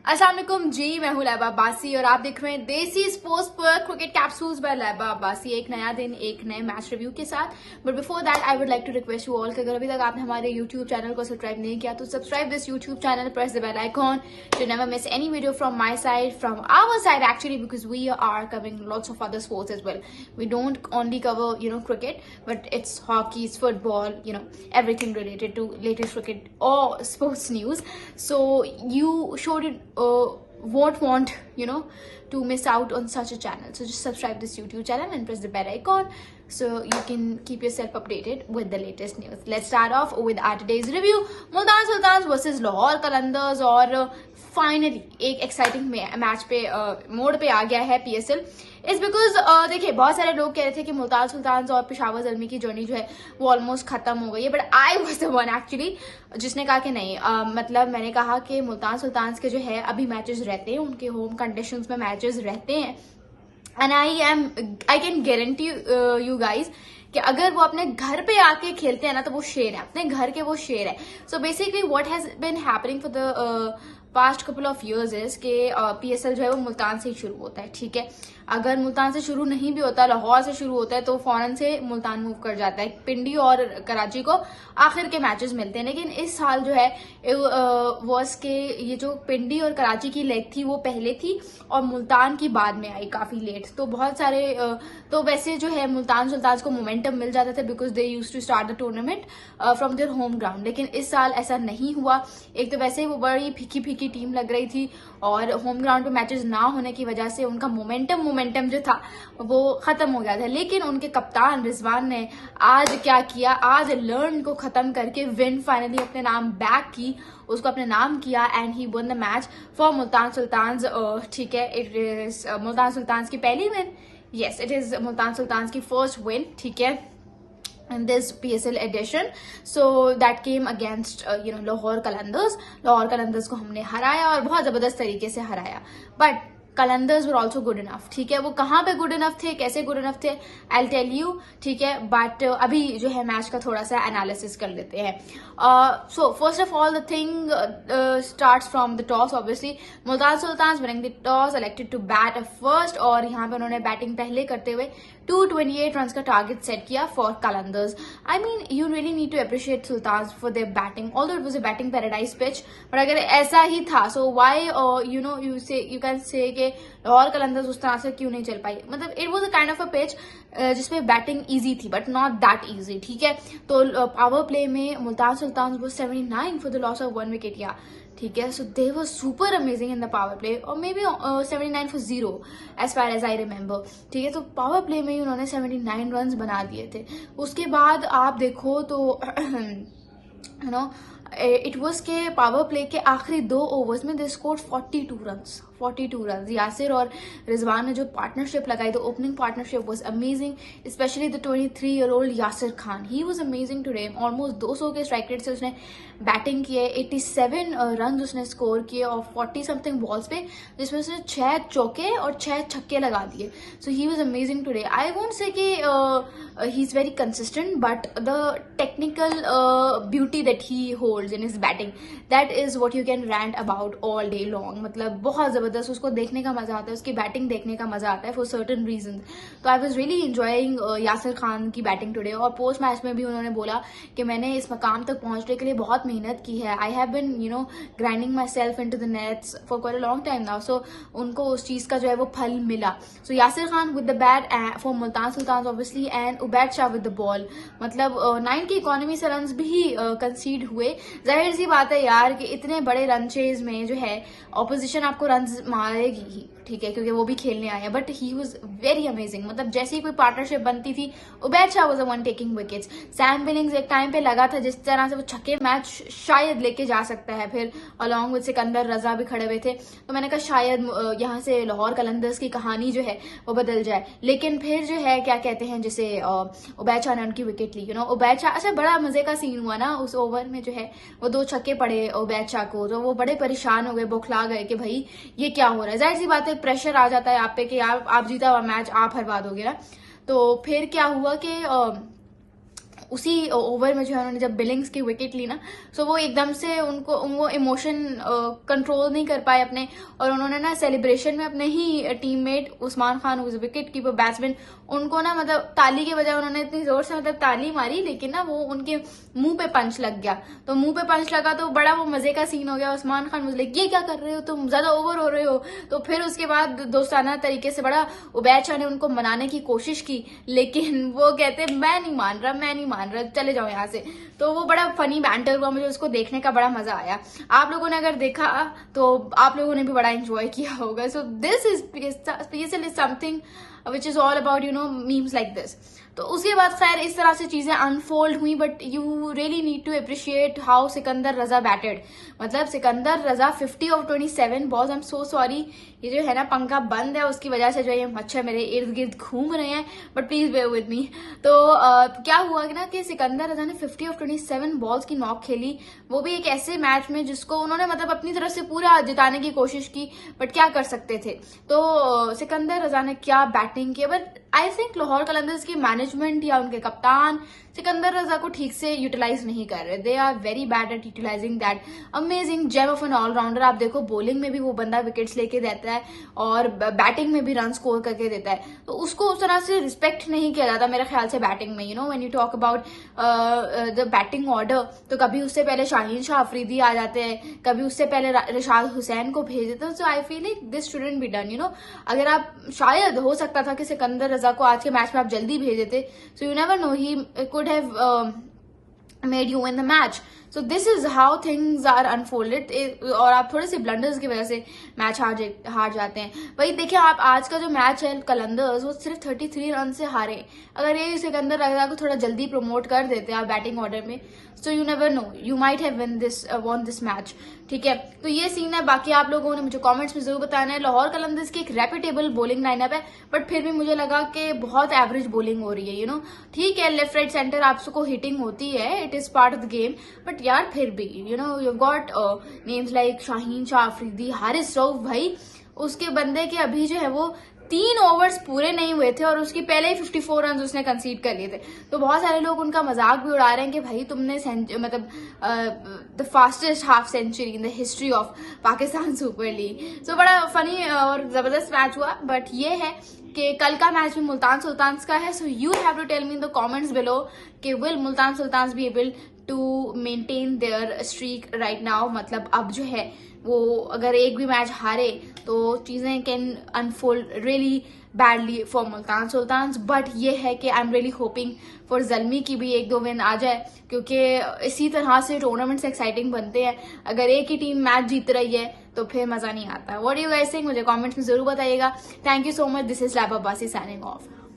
अस्सलाम वालेकुम जी, मैं हूं लैबा अब्बासी और आप देख रहे हैं देसी स्पोर्ट्स पर cricket capsules by Laiba Abbasi. एक नया दिन, एक नए मैच रिव्यू के साथ। But before that I would like to request you all कि अगर अभी तक आपने हमारे यूट्यूब चैनल को सब्सक्राइब नहीं किया तो subscribe this YouTube channel, press the bell icon to never miss any video from my side, from our side actually, because we are covering lots of other sports as well. We don't only cover cricket, but it's hockey, it's football, everything related to latest cricket or sports news. So you won't want to miss out on such a channel. So just subscribe this YouTube channel and press the bell icon so you can keep yourself updated with the latest news. Let's start off with our today's review. Multan Sultans versus Lahore Qalandars, और finally एक exciting match पे mode पे आ गया है PSL. It's because देखिए, बहुत सारे लोग कह रहे थे कि मुल्तान सुल्तान्स और पेशावर ज़ल्मी की जर्नी जो है वो ऑलमोस्ट खत्म हो गई है, but I was the one actually जिसने कहा कि नहीं. मतलब मैंने कहा कि मुल्तान सुल्तान्स के जो है अभी मैचेस रहते हैं, उनके होम कंडीशंस में मैचेस रहते हैं, and I can guarantee you guys कि अगर वो अपने घर पे आके खेलते हैं ना तो वो शेर है, अपने घर के वो शेर है. So basically what has been happening for the past couple of years is के पीएसएल जो है वो मुल्तान से ही शुरू होता है. ठीक है, अगर मुल्तान से शुरू नहीं भी होता, लाहौर से शुरू होता है, तो फौरन से मुल्तान मूव कर जाता है. पिंडी और कराची को आखिर के मैचेस मिलते हैं, लेकिन इस साल जो है वर्स के ये जो पिंडी और कराची की लेग थी वो पहले थी और मुल्तान की बाद में आई काफी लेट. तो बहुत सारे तो वैसे जो है मुल्तान सुल्तान को मोमेंटम मिल जाता था because they used to start the tournament from their home ground. लेकिन इस साल ऐसा नहीं हुआ. एक तो वैसे ही वो बड़ी फीकी फीकी टीम लग रही थी और होम ग्राउंड पे मैचेस ना होने की वजह से उनका मोमेंटम जो था वो खत्म हो गया था. लेकिन उनके कप्तान रिजवान ने आज क्या किया, आज लर्न को खत्म करके विन फाइनली अपने नाम बैक की, उसको अपने नाम किया, and he won the match for Multan Sultans. ठीक है, इट इज मुल्तान सुल्तान्स की पहली win. Yes, it is Multan Sultans की फर्स्ट विन. ठीक है, in this PSL edition. So that came against Lahore Qalandars. Lahore Qalandars को हमने हराया और बहुत जबरदस्त तरीके से हराया. But Qalandars were also good enough. ठीक है, वो कहाँ पे गुड इनफ थे, कैसे गुड इनफ थे, आई विल टेल यू. ठीक है, बट अभी जो है मैच का थोड़ा सा एनालिसिस कर लेते हैं. So first of all the thing starts from the toss. Obviously Multan Sultans winning the toss, elected to bat first, और यहाँ पे उन्होंने बैटिंग पहले करते हुए 228 रन का टारगेट सेट किया for Qalandars. I mean you really need to appreciate Sultans for their batting, although it was a batting paradise pitch. But अगर ऐसा ही था, so why you can say Lahore Qalandars उस तरह से क्यों नहीं चल पाई. मतलब it was a kind of a pitch जिसमें बैटिंग इजी थी बट नॉट दैट इजी. ठीक है, तो पावर प्ले में Multan Sultan was 79 for the loss of 1 wicket. Yeah ठीक है, so they were super amazing in the power play, और maybe 79 for 0 as far as I remember. ठीक है, तो पावर प्ले में ही उन्होंने 79 रन बना दिए थे. उसके बाद आप देखो तो इट वाज के पावर प्ले के आखिरी 2 ओवर्स में दे स्कोर्ड 42 रन. यासिर और रिजवान ने जो पार्टनरशिप लगाई, the opening partnership was amazing, specially the 23-year-old Yasir Khan. He was amazing today. Almost 200 के स्ट्राइक रेट से उसने बैटिंग की है. 87 रन उसने स्कोर किए और 40 समथिंग बॉल्स पे, जिसमें उसने 6 चौके और 6 छक्के लगा दिए. So he was amazing today. I won't say कि he is very consistent, but the technical beauty that he holds in his batting, that is what you can rant about all day long. मतलब बहुत जबरदस्त उसको देखने का मजा आता है, उसकी बैटिंग देखने का मजा आता है फॉर सर्टन रीजन. तो I was really enjoying Yasir Khan की बैटिंग टुडे. और पोस्ट मैच में भी उन्होंने बोला कि मैंने इस मकाम तक पहुंचने के लिए बहुत मेहनत की है. I have been grinding myself into the nets for quite a long time now. So उनको उस चीज का जो है वो फल मिला. So Yasir Khan with the bat for Multan Sultan obviously, and Ubaid Shah with the ball. मतलब 9 की इकोनॉमी से रन भी कंसीड हुए. जाहिर सी बात है यार कि इतने बड़े रन चेज में जो है ऑपोजिशन आपको रन मारेगी ही. ठीक है, क्योंकि वो भी खेलने आए हैं. But he was very amazing. मतलब जैसे ही कोई पार्टनरशिप बनती थी, Ubaid Shah was the one taking wickets. Sam Billings एक टाइम पे लगा था जिस तरह से वो छक्के मैच शायद लेके जा सकता है. फिर अलॉन्ग विद सिकंदर रजा भी खड़े हुए थे, तो मैंने कहा शायद यहाँ से लाहौर कलंदर्स की कहानी जो है वो बदल जाए. लेकिन फिर जो है क्या कहते हैं, जैसे उबैद शाह ने उनकी विकेट ली. उबैद शाह, अच्छा बड़ा मजे का सीन हुआ ना उस ओवर में, जो है वो 2 छक्के पड़े उबैद शाह को, तो वो बड़े परेशान हो गए, बौखला गए कि भाई ये क्या हो रहा है. जाहिर सी बात है प्रेशर आ जाता है आप पे कि यार आप जीता हुआ मैच आप हरवा दोगे ना. तो फिर क्या हुआ कि उसी ओवर में जो है उन्होंने जब बिलिंग्स की विकेट ली ना, सो वो एकदम से उनको इमोशन कंट्रोल नहीं कर पाए अपने, और उन्होंने ना सेलिब्रेशन में अपने ही teammate Usman Khan wicket keeper batsman, उनको ना मतलब ताली के बजाय उन्होंने इतनी जोर से मतलब ताली मारी, लेकिन ना वो उनके मुंह पे पंच लग गया। तो मुंह पे पंच लगा तो बड़ा वो मजे का सीन हो गया। उस्मान खान मुझे ये क्या कर रहे हो तुम, ज्यादा ओवर हो रहे हो। तो फिर उसके बाद दोस्ताना तरीके से बड़ा उबैद शाह ने उनको मनाने की कोशिश की, लेकिन वो कहते मैं नहीं मान रहा, चले जाओ यहाँ से। तो वो बड़ा फनी बैंटर हुआ, मुझे उसको देखने का बड़ा मजा आया। आप लोगों ने अगर देखा तो आप लोगों ने भी बड़ा एंजॉय किया होगा। So this is specially something which is all about memes like this। तो उसके बाद खैर इस तरह से चीजें अनफोल्ड हुई, but you really need to appreciate how Sikandar Raza batted. मतलब Sikandar Raza 50 of 27 balls. I am so sorry, ये जो है ना पंखा बंद है, उसकी वजह से जो ये मच्छर मेरे इर्द गिर्द घूम रहे हैं, but please bear with me. तो क्या हुआ कि ना कि सिकंदर रजा ने 50 of 27 बॉल्स की नॉक खेली, वो भी एक ऐसे मैच में जिसको उन्होंने मतलब अपनी तरफ से पूरा जिताने की कोशिश की, बट क्या कर सकते थे। तो सिकंदर रजा ने क्या बैटिंग की, but I think Lahore Qalandars की मैनेजमेंट या उनके कप्तान सिकंदर रजा को ठीक से यूटिलाइज नहीं कर रहे। They are very bad at utilising that amazing gem of an allrounder. आप देखो बॉलिंग में भी वो बंदा विकेट्स लेके देता है और बैटिंग में भी रन स्कोर करके देता है, तो उसको उस तरह से रिस्पेक्ट नहीं किया जाता मेरे ख्याल से बैटिंग में। When you talk about the batting order, तो कभी उससे पहले शाहीन शाह अफरीदी आ जाते हैं, कभी उससे पहले रिशाद हुसैन को भेज देते हैं। So I feel like this shouldn't be done. अगर आप, शायद हो सकता था कि सिकंदर रजा को आज के मैच में आप जल्दी भेज देते, so you never know, he could have made you win the match। So this is how things are unfolded। और आप थोड़े से ब्लंडर्स की वजह से मैच हार जाते हैं। वही देखिए आप आज का जो मैच है कलंदर्स, वो सिर्फ 33 रन से हारे। अगर ये सिकंदर रजा को थोड़ा जल्दी प्रमोट कर देते आप बैटिंग ऑर्डर में, so you never know, you might have won this match. ठीक है, तो ये सीन है। बाकी आप लोगों ने मुझे कमेंट्स में जरूर बताना है। लाहौर कलंदर्स की एक रेप्यूटेबल बॉलिंग लाइनअप है, बट फिर भी मुझे लगा कि बहुत एवरेज बॉलिंग हो रही है। ठीक है, लेफ्ट राइट सेंटर आपको हिटिंग होती है, it is part of the game, but यार फिर भी you got names like Shaheen Shah Afridi, Haris Rauf. भाई उसके बंदे के अभी जो है वो 3 ओवर्स पूरे नहीं हुए थे और उसकी पहले ही 54 रन उसने कंसीड कर लिए थे। तो बहुत सारे लोग उनका मजाक भी उड़ा रहे हैं कि भाई तुमने मतलब the fastest half century in the history of Pakistan super league. So बड़ा फनी और जबरदस्त मैच हुआ। बट ये है कि कल का मैच भी मुल्तान सुल्तान्स का है। So you have to tell me in the comments below कि will Multan Sultans be able to maintain their streak right now. मतलब अब जो है वो अगर एक भी मैच हारे तो चीजें can unfold really badly for Multan Sultans. But ये है कि I am really hoping for Zalmi की भी 1-2 विन आ जाए, क्योंकि इसी तरह से टूर्नामेंट्स एक्साइटिंग बनते हैं। अगर एक ही टीम मैच जीत रही है तो फिर मजा नहीं आता। What do you guys think, मुझे कमेंट्स में जरूर बताइएगा। Thank you so much. This is lab Abbasi signing off.